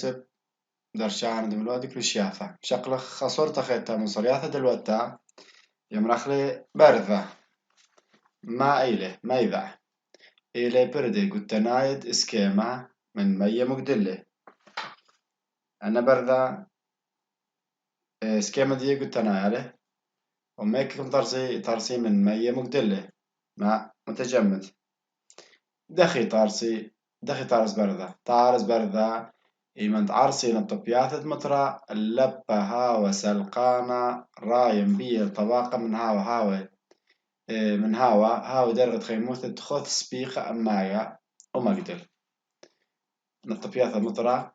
يوسف درشان دملودك للشياثة شقلة خصورة خيطة من صرياثة دلوتا يمرخلي برذة ما إيله ما يذع إيله بردي قلت نايد إسكيما من مية مقدلة أنا برذة إسكيما دي قلت نايله وميككم طرسي من مية مقدلة ما متجمد دخي طارس برذة إيمن عرسي نطبياثة مطرة اللبة هاوى سلقانة رايم بيه طواقة من هاوى من هاوى درجة خيموثة خذ سبيخة أمايا ومقدل نطبياثة مطرة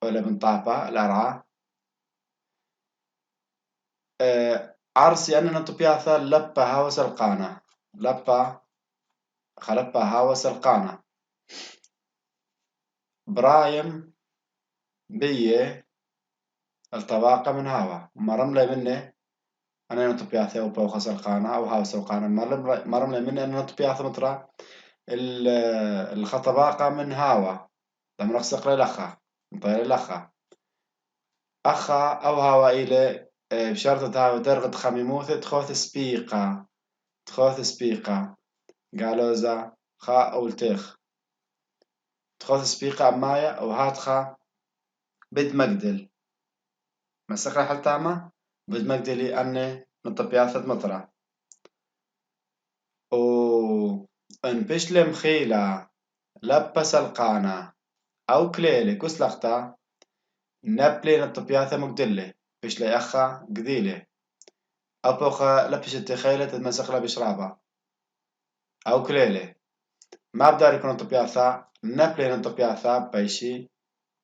ولا من طابة الأرعى عرسي أن نطبياثة اللبة هاوى سلقانة خلبة هاوى سلقانة برايم بيه الطواقة من هاوى مرملة منه أنا نطبياثة وبوخة سلقانة أو هاوى سلقانة مرملة منه أنا نطبياثة مطرة الخطباقة من هاوى لما نقصق للأخا نطير الأخا أخا أو هاوى إلى بشرطة هاوى درجة خميموثة تخوث سبيقة قالوا ذا خا أو التيخ تخوث سبيقة أمايا أو هاتخا بد مقدل مسخرة حل تاما بد مقدلي أني نطبياثة مطرة إن بشلم خيلة لبة سلقانة أو كليلة كسلختا نبلي نطبياثة مقدلة بشلي أخا قديلة أو بوخا لبش التخيلة تتمسخلة بشرابة أو كليلة ما بدار يكون نطبياثة نبلي نطبياثة بيشي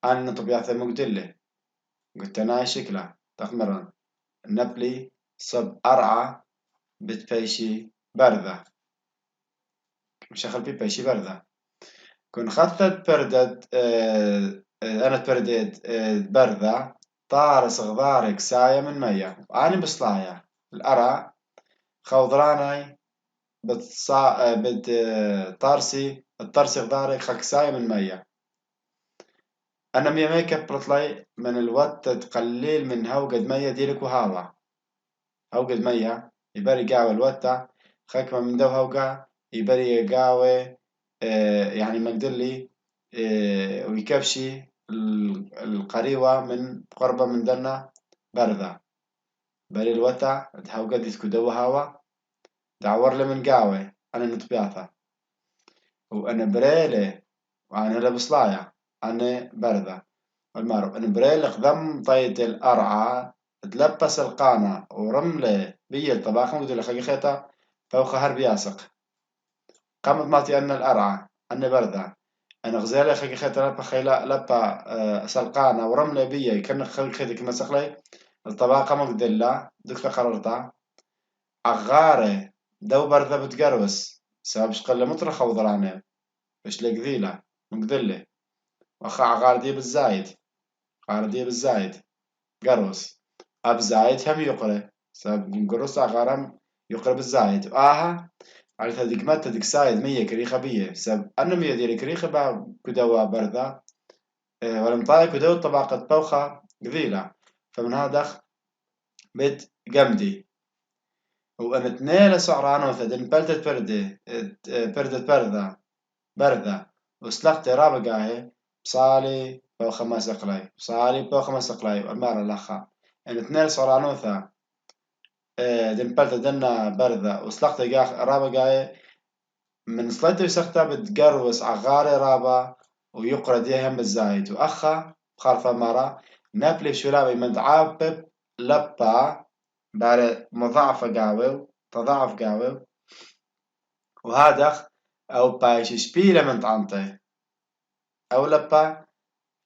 أنا نطبياثة مقدلة قلت أنا شكلة تخمرن نبلي صب أرعى بتبيشي بردة مش أخل بيشي بردة كن خثت بردد أنا بردد بردة طارس غضارك ساية من مية وأنا بصلاية الأرى خوضراني طارسي الطرسي غضارك خك ساية من مية أنا ميك بطلي من الوقت تقليل من هوجد مية ديلك وهاوى هوجد مية يبري قاوي الوقت خك من دو هوجا يبري قاوي يعني مقدلي ويكفشي القريوة من قربة من دنا بردة بري الوتا هاوجا ديسكو دو هاوى دعور لي من قاوي أنا نطبيعتها وأنا بريلي وأنا لبصلايا أنا بردة المعروف أنا بريلي قدم طيت الأرعى تلبس القانة ورملة بي الطباخ مقدر لخي خيطة فوق هرب ياسق قامت مالتي أن الأرعى أنا بردة أنا غزالة خي خيطة لبا خيلا لبا سلقانة ورملة بي كان خي خيطة كما سقلي الطباقة مقدر لا دكتور قررتها عغارة دو بردة بتقروس سبب شقل مطرخة وضرانة باش لقذيلة مقدلة وأخا عغار دي بالزايد عغار دي بالزايد قروس أب زايد هم يقرأ سبب قروس عغارم يقرأ بالزايد وآها على تدق متى دق سايد مية كريخة بيه سبب أنا مية ديري كريخة با كدوا بردة ولمطاي كدوا طبقة بوخة قذيلة فمن هذا بيت قمدي وأنا تنيل سعران وثدن بلدت بردة وسلقت رابقاهي بصالي بوخة ما سقلاي بصالي بوخة ما سقلاي والمارة الأخا أنا تنيل سعرانوثا دن بلدت دنا بردة وسلقت رابقاهي من صلتي وسقتها بتقروس عغاري رابا ويقرا ديهم بالزايد وأخا بخارفة مرة نابلي شرابي مدعابب لبا بار مضاعفة قاوي تضاعف قاوي وهذا أو بايش شبيلة من طعنطي أو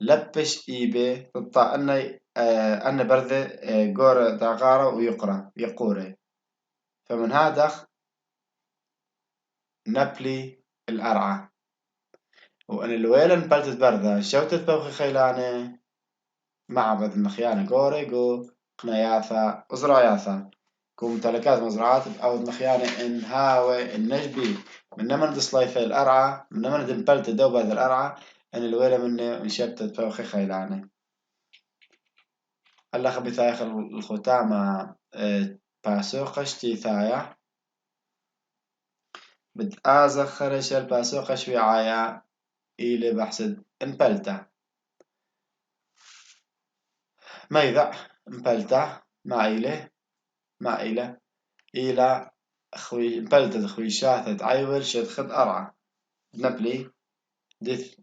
لبش إيبي تطا أن برذ قور دغارة ويقرا يقوري فمن هذا نبلي الأرعى وأن الويلن بلتت بردة شوتت بوخي خيلاني معبد المخيانة قوري قو قناياثا وزراياثا كو ممتلكات مزرعات أو مخيانة إن هاوي النجبي من نمن دصلايفة الأرعى من نمن دمبلت دوبة الأرعى أن الويلة مني انشبتت فوخي خيلاني. ألخ بثايخ الختامة باسوقش تيثايا بتآزخ خرش الباسوقش وعايا إلي بحسد انبلتا ميذا انبلتا ما إلى خوي انبلتت خويشاثة عيول شد خد أرعى نبلي دث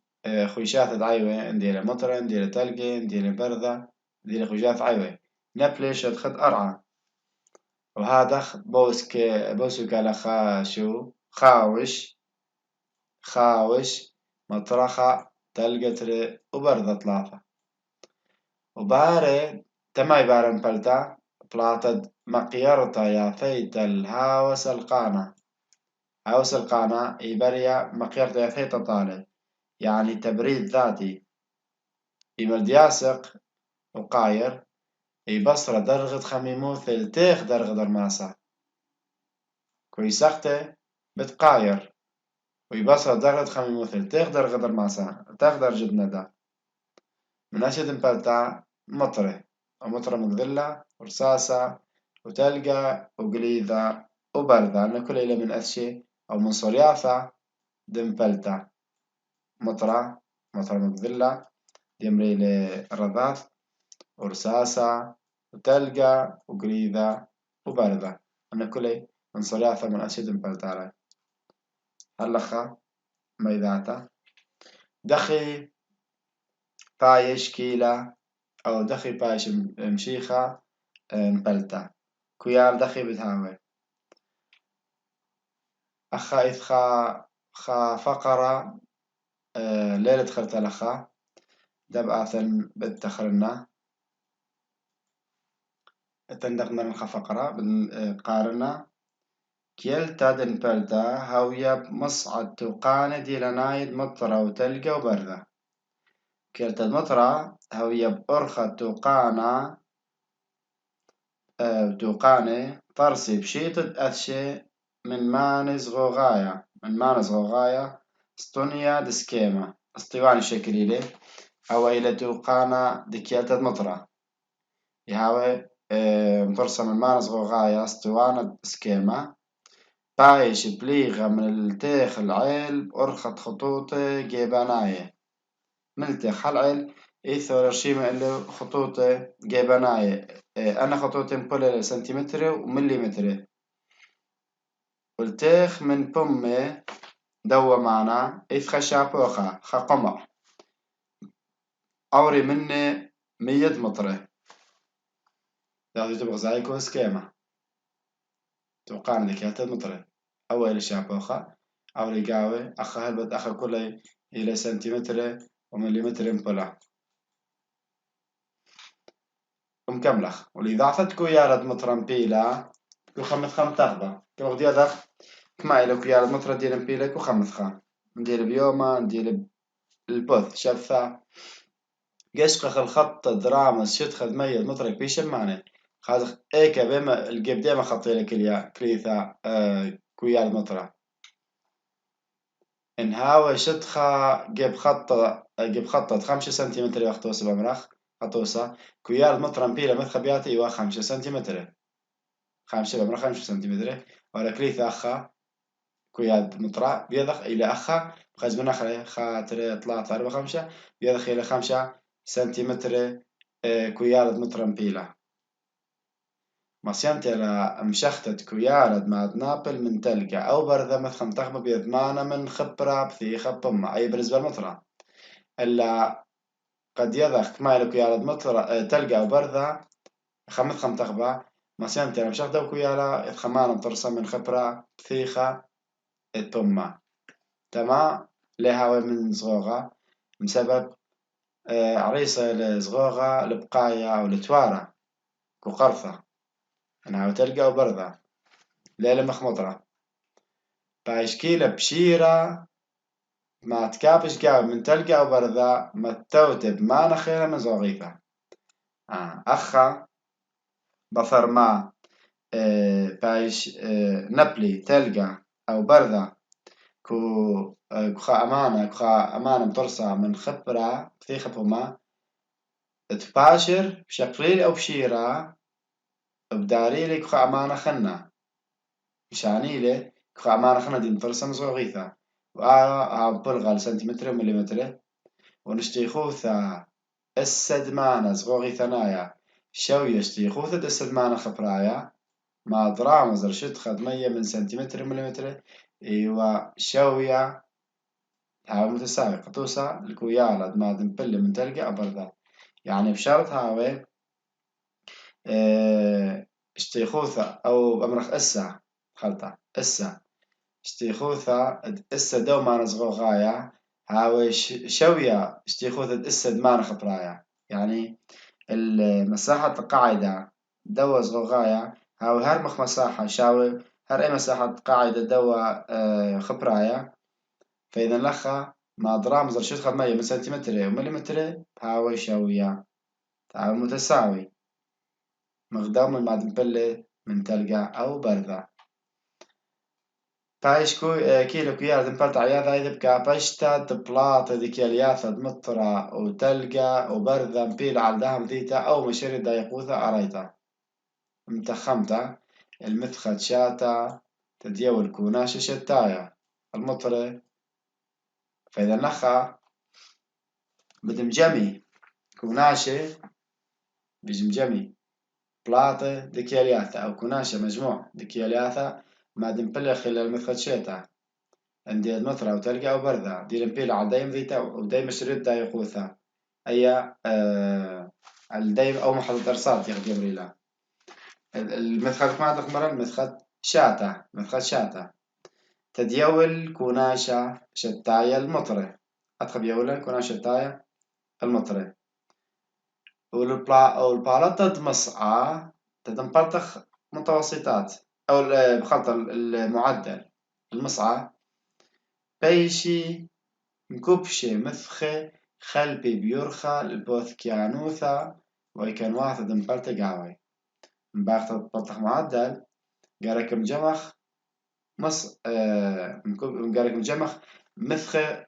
خويشاثة عيوة ندير مطرة ندير تلقي ندير بردة ندير خويشاث عيوة نبلي شد خد أرعى وهذا بوسك على خاشو خاوش مطرخة تلقتر وبردة ثلاثة وباري تماي بارن بلتا بلاتد مقيرتا يا ثيت الهاوس القانة هاوس القانة إيبريا مقيرتا يا ثيت طالب يعني تبريد ذاتي إمردياسق وقاير بصرة درغت خميمو ثلتيخ درغ درماسة كويسخته بتقاير ويبصرة درغت خميمو ثلتيخ درغ درماسة تقدر جبنا دا من أشد مبلتا مطرة ومطرة مقذلة ورصاصة وتلقى وقليذة وبردة أن كل إلى من أثشي أو من صريافة دمبلتا مطرة مقذلة يمري للرذاذ ورصاصة وتلقى وقريذة وبردة أنا كلي من صريعة من أشد مبلتاري هلخا ميذاتا دخي بايش كيلة أو دخي بايش مشيخة مبلتا كيال دخي بتهاوي أخا إذ خا فقرة ليلة خلت لخا دبعة بتخرنا تندقنا من فقرة قارنا كيلتا دنبلتا هاوية مصعد توقانة دي لنايد مطرة وتلقى وبردة كيلتا المطرة هاوية بأرخة توقانة طرسي بشيطة أثشي من مانز غوغاية ستونيا دسكيمة اسطواني شكلي لي أو إلى توقانة دي كيلتا المطرة يهاوي مطرسة من مانز غوغاية اسطوانة سكيمة بايش بليغة من التيخ العيل أرخت خطوطة جيباناية من التيخ العيل إيثو رشيمة اللي خطوطة جيباناية أنا خطوطة مقولة سنتيمتر ومليمتر والتيخ من بمي دوا معنا إيث خشابوخة خقمع أوري مني 100 مطرة يعني تبغى زايكو سكيمة توقعنا لك هات مطرة أول شابوخة أو رقاوي أخا هلبت أخا كله إلى سنتيمتر ومليمتر مبلع ومكملخ ولإضافتكو يارد مطرمبيلا كو خمث خم تغبى كو غدي أدخ كما إلو كو يارد مطرة ديال مبيلا كو خمث خم ندير بيوما ندير البوث شفا قشقخ الخط درامس شتخذ مية مطرق بيشم معنى خاذ ايكا بما الجيب ديما خطي لك كليثا كو يارد مطرة إن هاوي شتخا جيب خطة 5 سنتيمتر يخطوس بمرخ خطوسة كويال مطرم بيلا مثخ بياتي إيوا 5 سنتيمتر 5 سنتيمتر ولا كليث أخا كويال مطرة بيضخ إلى أخا بخز من أخا خاطر 3 4 5 بيضخ إلى 5 سنتيمتر كويال مطرم بيلا مصيانتي مشختت كويالد مع نابل من تلقى أو بردة مثخم تخبى بيضمانة من خبرة بثيخة بمع أي بالنسبة للمطرة إلا قد يضخ كما يلو كويالد مطرة تلقى أو بردة خم تخبى مصيانتي مشختة كويالة إثخمانة مطرسة من خبرة بثيخة بمع تما لها من صغوغة بسبب عريسة لصغوغة لبقايا أو لتوارة كقرثة أنا تلقى أو بردة ليلة مخمطرة باشكيلة بشيرة ما تكابش قاو من تلقى أو بردة ما توتب ما نخيرة من زغيفة أخا بصر ما باش نبلي تلقى أو بردة كخا أمانة مطرسة من خبرة كثير خبهما تباشر بشقريل أو بشيرة بداريلي كخا أمانة خنا مشانيلي كخا أمانة خنا دي مطرسة مزوغيثة بلغة لسنتيمتر ومليمتر ونشتيخوثا السدمانة زغوغي ثنايا شو يشتيخوثا السدمانة خبرايا ما درامز رشد خدمية من سنتيمتر ومليمتر إيوا شوية هاوي متساوي قطوسة الكويالة دمادم بلي من تلقى أبردا يعني بشرط هاوي اشتيخوثا أو بأمرخ إسا خلطة إسا اشتيخوثا إسا دو ما نزغو غاية هاوي شوية اشتيخوثا إسا دمان خبرايا يعني المساحة القاعدة دوا زغو غاية هاوي هر مخ مساحة شاوي هر أي مساحة قاعدة دوا خبرايا فإذا لخا ما درامز رشد خدمية من سنتيمتر ومليمتر هاوي شوية هاوي متساوي مقدام المعدن بلة من تلقى أو بردة بايشكو كيلو كيار دمبلت عياذا إذا بكا باشتا دبلاط ذيك الياثة دمطرة وتلقى وبردة مبيل على دهم ذيتا أو مشري دا يقوثا أريتا متخمتا المثخت شاتا تديو الكوناشة شتايا المطرة فإذا نخا بدمجمي كوناشة بجمجمي بلاطة دكيالياثة أو كوناشة مجموع دكيالياثة ما دمبلة خلال مثخت شاتا عندي المطرة وتلقى أو بردة دي لمبيل على دايم ذيتا ودايم شريط دا يقوثا أي الدايم أو محطة أرصاد يخدم ريلا المثخت ما تخمر المثخت شاتا مثخت شاتا تديول كوناشة شتايا المطرة أتخب يولا كوناشة شتايا المطرة أو البالطة مسعى تتنبطخ متوسطات أو بخلط المعدل المسعى بيشي مكبشة مثخة خلبي بيورخة البوثكيانوثا ويكن واحد دمبلت قاوي مباخت بطخ معدل قارك مجمخ مص قارك مجمخ مثخة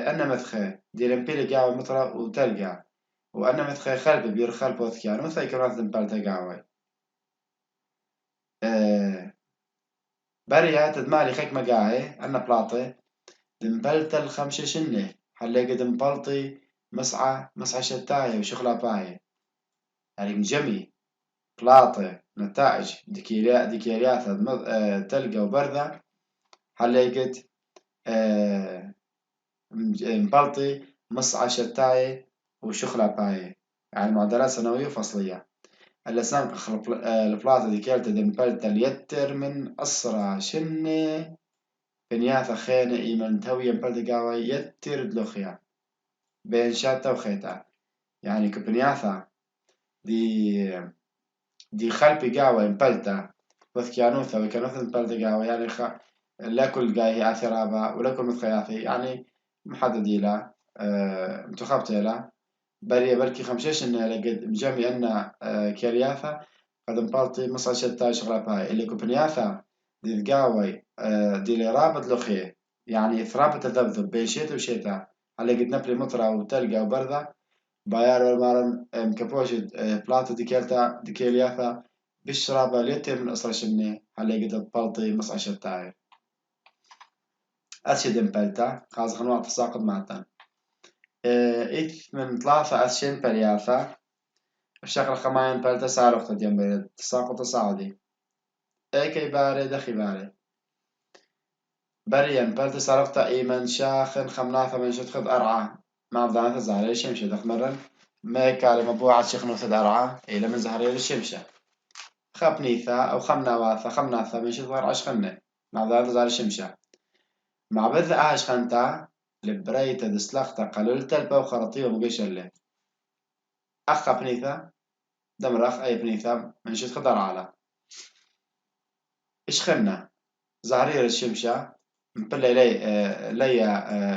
أنا مثخة ديرمبيلي قاوي مطرة وتلقى وأنا مثخة خلبي بيورخة البوثكيانوثا يكن واحد دمبلت قاوي بريا تدمالي خيك مقاهي أنا بلاطي دمبلت الخمسة شنة حلقة دمبلطي مسعى شتاية وشغلة باية يعني مجمي بلاطة نتائج ديكيريات تلقى وبردة حلقة مبلطي مسعى شتاية وشغلة باية يعني معدلات سنوية وفصلية اللسان البلاطة ديكيرتا دمبلت اليتر من أسرع شنة بنياثا خينة إيمن توي مبلت قاوي يتر دلوخيا بين شاتا وخيتا يعني كبنياثا دي خلبي قاوي مبلتا وثكيانوثا وكانوثا مبلتا قاوي يعني لا كل قاي آثرابا ولا كل متخياثي يعني محدد لا متخبط لا بركي خمشيش إن لقد مجمي أن كيرياثا قد مبلتي مصع شتا شغلة باي اللي كبنياثا دي تقاوي دي لي رابط لخيه يعني ثرابط الذبذب بين شيتا وشيتا على قد نبلي مطرة وتلقى وبردة بايار والمارن مكبوشد بلاطة ديكيلياثا بشرابة ليتر من أسرة شني على قد بلطي مصع شتاي أشد مبلتا خاص خنوع تساقط معتن إث من ثلاثة أشين برياثا الشغل خماين بلتا سارقت جنب تساقط صعدي كي باري دخي باري بريان بلتا سارقت إيمن شاخن خمناثة من شتخذ أرعى ما بضانة زهري الشمشة دخمرن ما كالي مبوعة شيخ أرعى إلى من زهري الشمشة خبنيثة أو خمناواثة خمناثة من شتخذ أرعى شخنة ما بضانة زهري الشمشة مع بذ آش خنتا لبريتا دسلختا قللتا البو خرطية ومقشلة أخ بنيثة دمرخ أي بنيثة من شتخذ أرعى إيش خنا زهرير الشمشة مبلا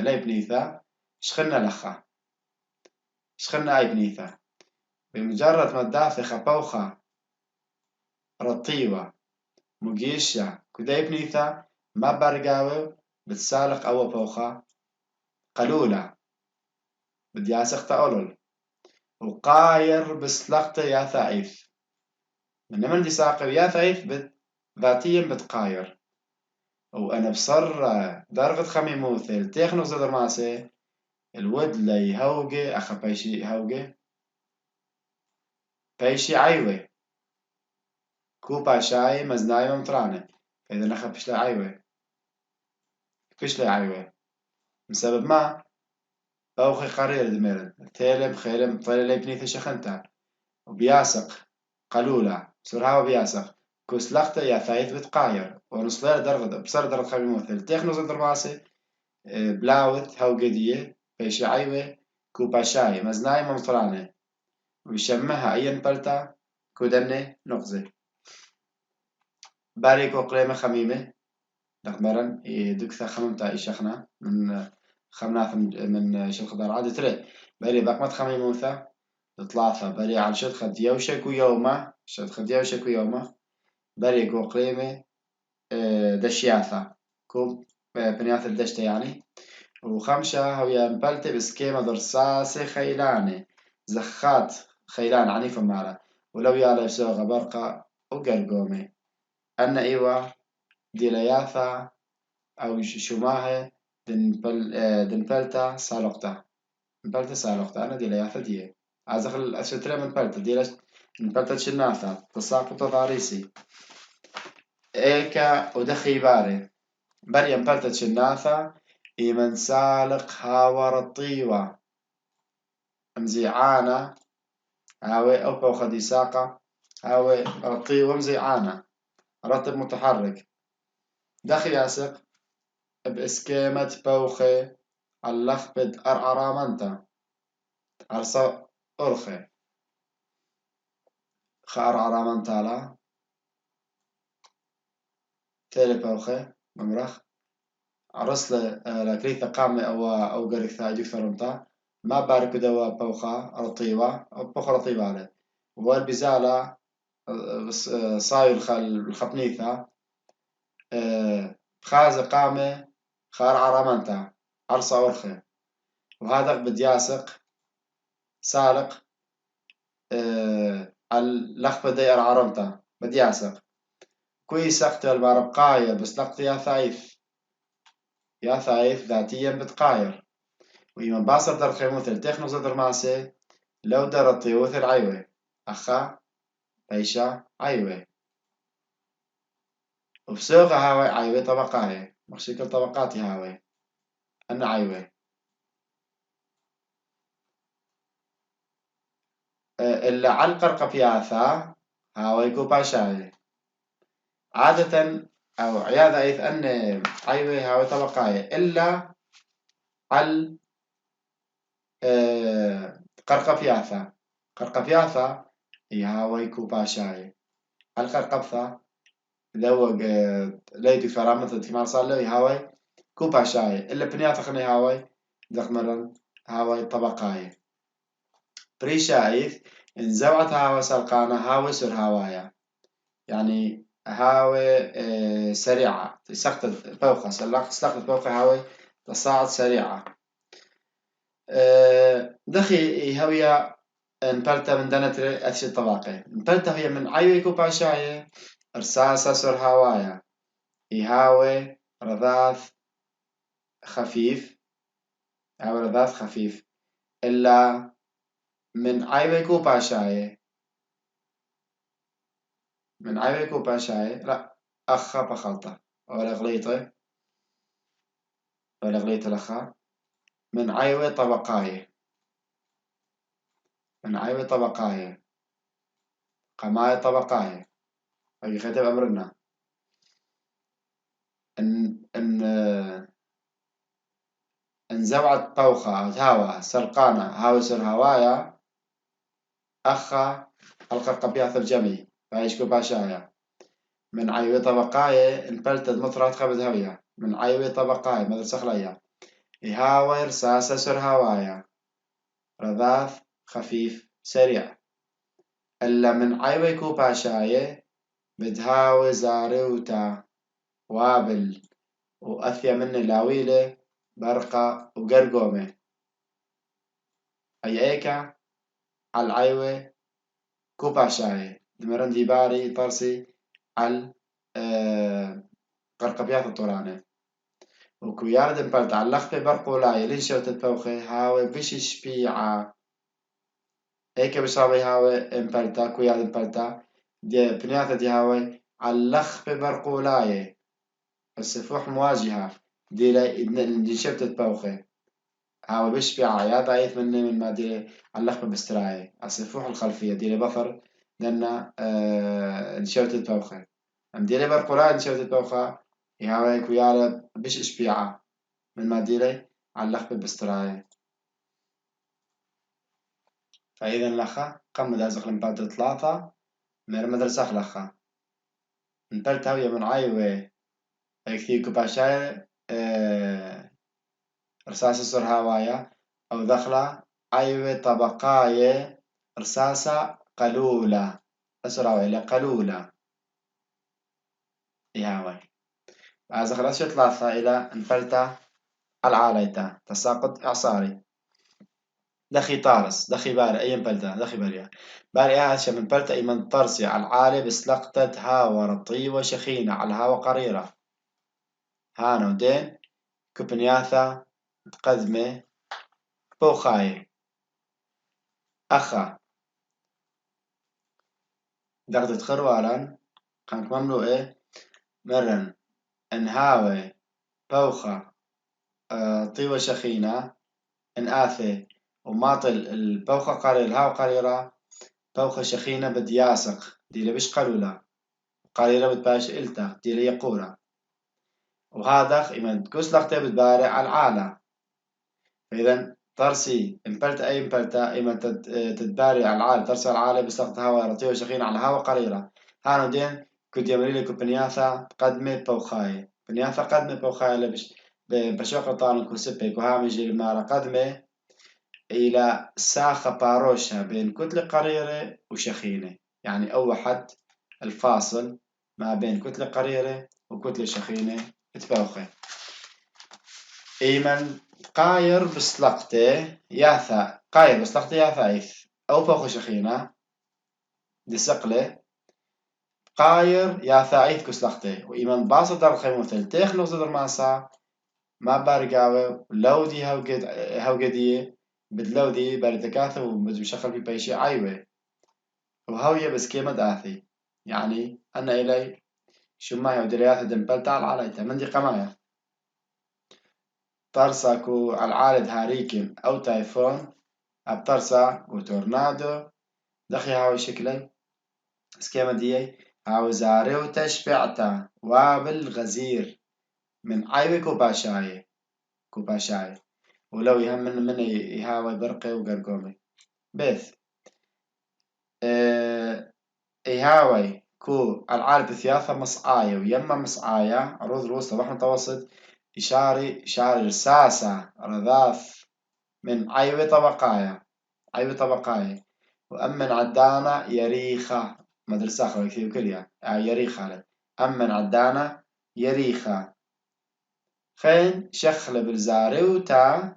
لي بنيثة شخنا لخا شخنا أي بنيثة بمجرد ما تدافع خبوخة رطيوة مقيشة كداي بنيثة ما برقاوي بتسالق أو بوخة قلولة بدي أسق تأولل وقاير بسلقت يا ثائف من دي ساقر يا ثائف ذاتيا بتقاير وأنا بصر درجة خمي موثل تيخنو زدر ماسي الود لي هوجي أخا بيشي هوجي بيشي عيوة كوبا شاي مزناي ممترانة فإذا نخا بيش لي عيوة فيش لي عيوة بسبب ما بوخي قرير دميرن تيلم خيلم طيلة لي بنيث شخنتا وبياسق قلولة سرها وبياسق كوسلخت يا ثايث بتقاير ونصلير درغد بصر درغد خمي موثل تيخنو زدر ماسي بلاوت هوجدية بيشي عيوة كوبا شاي مزناي ممترانة ويشمها أين بلتا كودنة نقزة باريكو قليمة خميمة دقمرن دكثة خممتا إيشخنا من خمناث من شل خضار عادي تري باري بقمت خميمة مثا تطلعثا باري على شد خد يوشك ويوما شد خد يوشك ويوما باريكو قليمة دشياثا كوب بنياث الدشتة يعني وخمسة هويا مبلتة بسكيمة درساسة خيلانة زخات خيلان عنيفة مالا ولو يالا يسوغ برقة وقرقومي أنا إيوة ديلياثا أو شماهة دنبلتا سالقتا مبلتا سالقتا أنا ديلياثا دي عزخ الأسفترة من بلتا ديلا مبلتا شناثا تساقط ضاريسي إيكا ودخي باري بريا مبلتا شناثا إيمن سالق هاور الطيوة مزيعانة هاوي أوبا وخدي ساقة هاوي الطيوة مزيعانة رتب متحرك دخي ياسق بإسكيمة بوخي اللخبد أرعرامنتا عرصا أرخي خأرعرامنتا لا تيلي بوخي ممرخ عرصل لكريثة قامة أو قريثة أجيك ثرمتا ما باركو دوا بوخا رطيبة أو بوخا رطيبة عليه والبزالة صاير الخبنيثة خازة قامة خار عرامنتا عرصة أرخي وهذا بدياسق سالق اللخبة دي أرعرمتا بدياسق كوي سقت المربقاية بس لقت يا ثايف ذاتيا بتقاير وإما باصر در خيموثل تخنو زدر ماسي لو در الطيوث العيوة أخا بيشا عيوة وفسوق هاوي عيوة طبقاية مخشيكل طبقاتي هاوي أنا عيوة إلا علقر قبياثا هاوي كوباشاي عادة أو عيادة إذ أن عيوة هاوي طبقاية إلا على قرقبياثا قرقبياثا هي هاوي كوباشاي القرقبثا لو ليدي فرامة تمار صار له هاوي كوباشاي إلا بنياثا خني هاوي دقمرن هاوي طبقاي بريشايث إن زوعت هاوي سلقانة هاوي سر هاوايا يعني هاوي سريعة سقطت فوقها سلقت فوقها هاوي تصاعد سريعة دخي هويا انبلتا من دنتري أثش طباقي انبلتا هي من عيوي كوباشاية إرساسة سر هاوايا هاوي رذاذ خفيف هاوي رذاذ خفيف إلا من عيوي كوباشاية من عيوي كوباشاية لا أخا بخلطة ولا غليطة ولا غليطة لخا من عيوي طبقاية من عيوي طبقاية قماية طبقاية هاي خيتب أمرنا إن زوعت طوخة أو هاوى سرقانة هاوي سر هوايا أخا القرقبياث الجمي فايش كوباشايا من عيوي طبقاية إن بلتد مطرات خبز هوية من عيوي طبقاية مدر سخلية هاوي رساسة سر هوايا رذاذ خفيف سريع إلا من عيوي كوباشاية بدهاوي زاروتا وابل وأثيا من لاويلة برقة وقرقومة أي إيكا على العيوة كوباشاي دمرن ديباري طرسي على قرقبيات الطورانة وكويار دمبلت على اللخبة برقولاي لنشو تتبوخي هاوي بش شبيعة إيكا بشربي هاوي امبلتا كويار دمبلتا دي بنياتا دي هاوي على اللخبة برقولاي السفوح مواجهة دي لنشو تتبوخي هاوي بشبيعة يا ضعيف من ما دي على اللخبة بستراي السفوح الخلفية دي بفر لأن نشو تتبوخي ام ديري برقولاي نشو تتبوخا هاوي كويار بش شبيعة من ما ديري على اللخبة بستراي فإذا لخا قم دازق لمبالت ثلاثة مير مدرسة لخا نبلت هاوية من عايوة كثير كوباشاي رصاصة سر هواية أو دخلة عايوة طبقاية رصاصة قلولة أسرع إلى قلولة يهاوي هذا خلاص ثلاثة إلى نبلت العاليتا تساقط إعصاري دخي طارس دخي باري أي بلدة دخي باريا باري هاشا من بلدة أي من طرسي على العالي بسلقتة هاوى رطيوة شخينة على الهاوى قريرة هانو دين كوبنياثا تقدمة بوخاي أخا دغدت خروالان كانت مملوئة مرن انهاوي بوخة طيوة شخينة انآثي وماطل البوخة قرير الهاوى قريرة بوخة شخينة بدياسق دي لبش قلولة قريرة بتباش إلتا دي ليقورة وهذا إيمان كوسلقتي بتبارع على العالة فإذا ترسي إمبلتا أي إمبلتا إيمان تتبارع على العالة ترسي على العالة بسلقت هوا رطيوة شخين على هوا قريرة هانو دين كنت يمري لكو بنياثا قدمة بوخاي بنياثا قدمة بوخاي لبش بشوق طالن كوسبك وهامجي المارة قدمة إلى ساخة باروشة بين كتلة قريرة وشخينة يعني أول حد الفاصل ما بين كتلة قريرة وكتلة شخينة تبوخة إيمن قاير بسلقته ياثا قاير بسلقته ياثايث أو بوخة شخينة دي سقلة قاير ياثايث كسلقته وإيمن باسط الخيموثل تيخ نغزد الماسا ما بارقاوه لو دي هوقدية بدلو دي باردكاثة ومشخل في بيشي عيوة وهوية بس كيما داثي يعني أنا إلي شماية ودرياثة دمبلتا على العلايتا من دي قماية طرساكو العالد هاريكن أو تايفون أبطرسا وتورنادو دخي هاوي شكلي سكيما دي هاو زاري وتشبعتا وبالغزير من عيوة كوباشاي ولو يهم من يهاوي برقي وقرقومي بث يهاوي كو العالد ثياثة مصعاية ويما مصعاية عروض الوسطى بحر متوسط إشاري رساسة رذاذ من عيوة طبقاية وأمن عدانا يريخة مدرسة أخرى يكتب كليا يريخة أمن عدانا يريخة خين شخل بالزاريوتا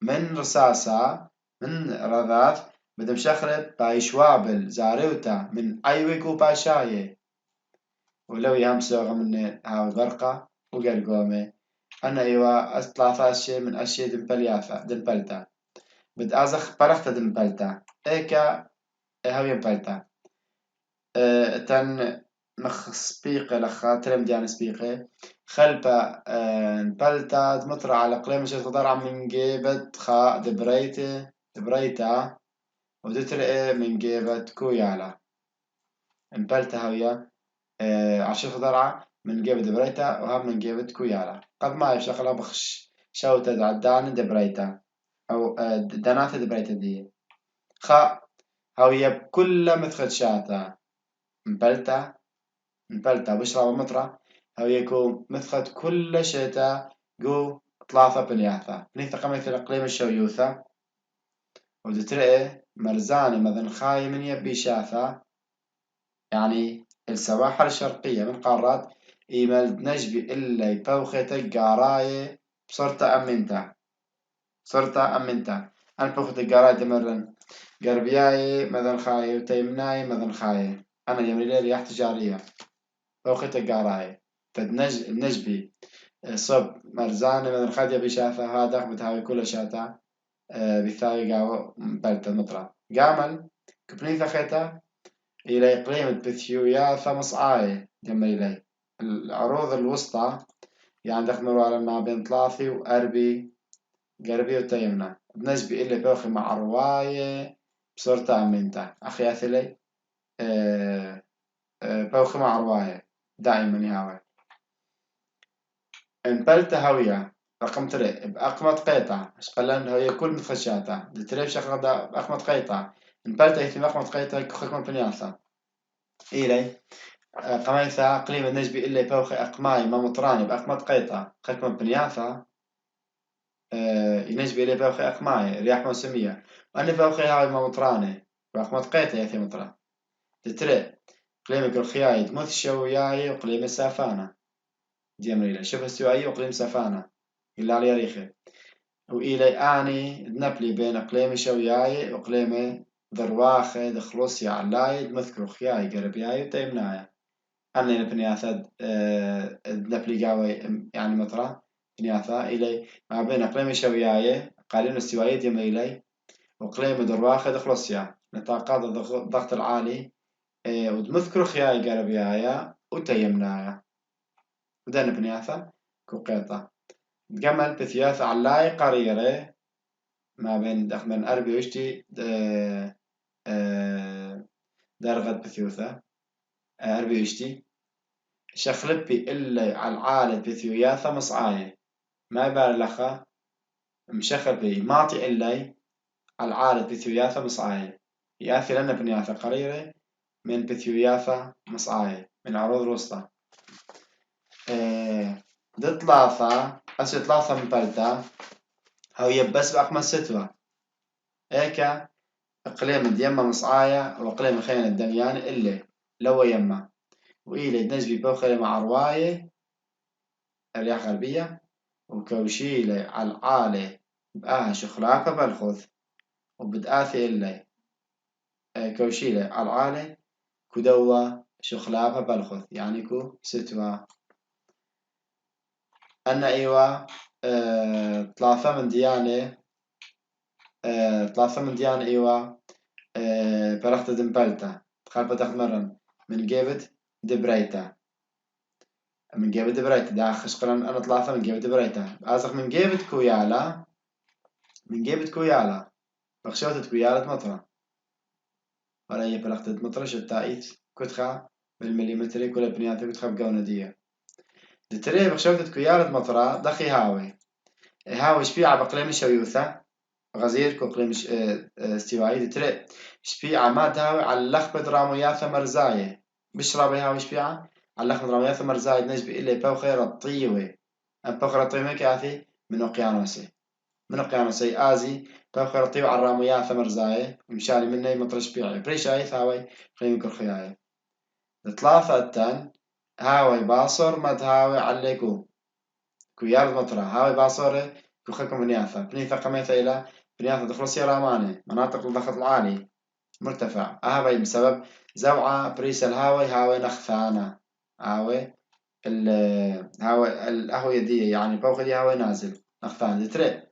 من رساسة من رذاذ بدم شخلت بايشوابل زاريوتا من أيوكو باشاية ولو يهم سوغة من هاو برقة وقرقومة أنا أيوة ثلاثة أشياء من أشياء دمبلتا بد أزخ برخت دمبلتا إيكا هاو يمبلتا تن نخ سبيقة لخا ترم ديان سبيقة خلبة نبلتا مطرة على قليمة شيء تضرع من جيبة خا دبريتا ودترقى من جيبة كويالا نبلتا هاوية عشان تضرع من جيبة دبريتا وهم من جيبة كويالا قد ما يشغلها بخش شوتة عدان دبريتا أو دناثة دبريتا دي خا هاوية بكل مثخد شاتا مبلتا بشرب مطرة هاوية مثخد كل شتا جو ثلاثة بنياثة نيثا قميث الأقليم الشويوثة ودترقى مرزاني مذن خاي من يبي شاثة يعني السواحل الشرقية من قارات إيمال نجبي إلا بوختك قاراية بصرتا أمنتا أنا بوختك قاراية تمرن قربياي مذن خاي وتيمناي مذن خاي أنا يمري رياح تجارية بوختك قاراية نجبي صب مرزانة مذن خادية بشافة هذا بتهاوي كل شاتا بثاوي قاو بلت المطرة قامل كبنيثا خيتا إلى قليمة بثيويا ثمص آية جمع إلي العروض الوسطى يعني دخلوا على ما بين ثلاثي وأربي قربي وتيمنا بنسبة إلي بوخي مع رواية بصورة أمينتا أخي أثلي بوخي مع رواية دائما يهاوي انبلت هوية رقم تري بأقمة قيطة اشقلن هي كل متخشاتها دتريب شخص بأقمة قيطة انبلت ايثم أقمة قيطة كخكم بنياثا إلي قميثا قليمة نجبي إلي بوخي أقماي ما مطراني بأقمة قيطة خكم بنياثا ينجبي إلي بوخي أقماي رياح موسمية وأني بوخي هاي ما مطراني بأقمة قيطة يثي مطرة دتري قليمة كل خياي دموث شوياي وقليمة سافانة ديمريلا شبه استوائية وقليمة سافانة إلا على ريخي وإلي آني دنبلي بين قليمة شوياي وقليمة ذرواخي دخلوصي علاي دمثكرو خياي قربياي وتيمناي أنا بنياثا دنبلي قاوي يعني مطرة بنياثا إلي ما بين قليمة شوياي قالين استوائية ديمريلي وقليمة ذرواخي دخلوصيا نطاقات الضغط العالي ودمثكرو خياي قربياي وتيمناي ودنا بنياثا كوقيطة جمل بثياث علاي قريرة ما بين من أربي وشتي درغت بثيوثة أربي وشتي شخلبي إلا على العالة بثيوياثة مصعاية ما يبال لخا مشخبي ماطي إلا على العالة بثيوياثة مصعاية يأثي لنا بنياثة قريرة من بثيوياثة مصعاية من عروض الوسطى دي ثلاثة أسي ثلاثة من بلتا هو يبس بأقمى ستوى إيكا إقليم يما مصعايا وإقليم خينا الدميان إلي لو يما وإلي نجبي بوخلي مع رواية الرياح غربية وكوشيلي على العالي بآها شخلاكة بالخذ وبدآثي إلي كوشيلي على العالي كدوة شخلاكة بالخذ يعني كو ستوى أن إيوا ثلاثة من ديانة إيوا برخت دمبلتا خلفة تخمرن من جيبت دبريتا من جيبت دبريتا دا خشقرن أنا ثلاثة من جيبت دبريتا أزخ من جيبت كويالا بخشوتت كويالة مطرة ولا هي برخت مطرة شتايت كتخا بالمليمتري كل بنياتي كتخا بقونة دية دتري بخشوتت كويالة مطرة دخي هاوي شبيعة بقليم الشويوثة غزير كوقليم استوائي دتري شبيعة ما داوي على اللخبة راموياثة مرزاية بشربي هاوي شبيعة على اللخبة راموياثة مرزاية نجبي إلي بوخير الطيوة أم بوخير الطيوة كاثي من أقيانوسي آزي بوخير الطيوة على راموياثة مرزاية مشالي مني مطر شبيعي بريشاي ثاوي قليم كرخياي ثلاثة التان هاوي باصر ما تهاوي عليكو كويار مطرة هاوي باصورة كوخكم بنياثة بنيثة قميثة إلى بنياثة دخلصية رامانة مناطق الضغط العالي مرتفع هاوي بسبب زوعة بريس هاوي نخثانة هاوي الهاوي يدية يعني فوق دي هاوي نازل نخثان دتري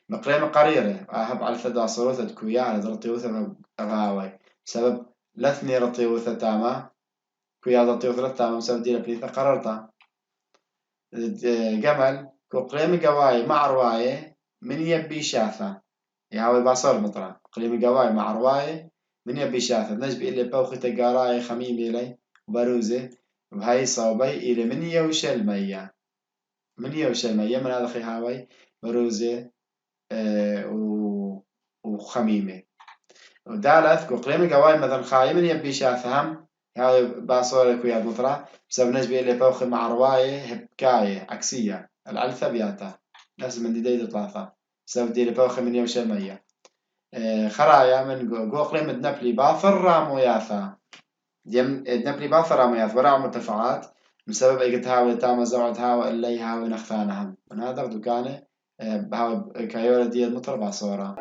مقريمة قريرة أهب على ثدا صروثة كويار رطيوثة هاوي بسبب لثني رطيوثة تاما كويار رطيوثة تاما بسبب دي لبنيثة قررتها جمل كقليم قواي مع رواية من يبي شافة يهاوي باصر مطرة قليم قواي مع رواية من يبي شافة نجبي إلي بوخي تقاراي خميمي إلي وبروزة وهاي صوبي إلي من يوشل مية من هذا خي هاوي بروزة وخميمة ودالت كقليم قواي مثلا خاي من يبي شافة هم هاي باصورة كوياد مطرة بسبب نسبة اللي بوخي مع رواية هبكاية عكسية العلثة بياتا نفس من دي ثلاثة بسبب دي اللي بوخي من يوشي المية خرايا من جو قليم دنبلي باثر رامو ياثا دنبلي باثر رامو ياثا وراء مرتفعات بسبب أي هاوي تاما زوعت هاوي اللي هاوي نخفانهم من هذا دكانة هاوي كايولا دي المطر بعصورة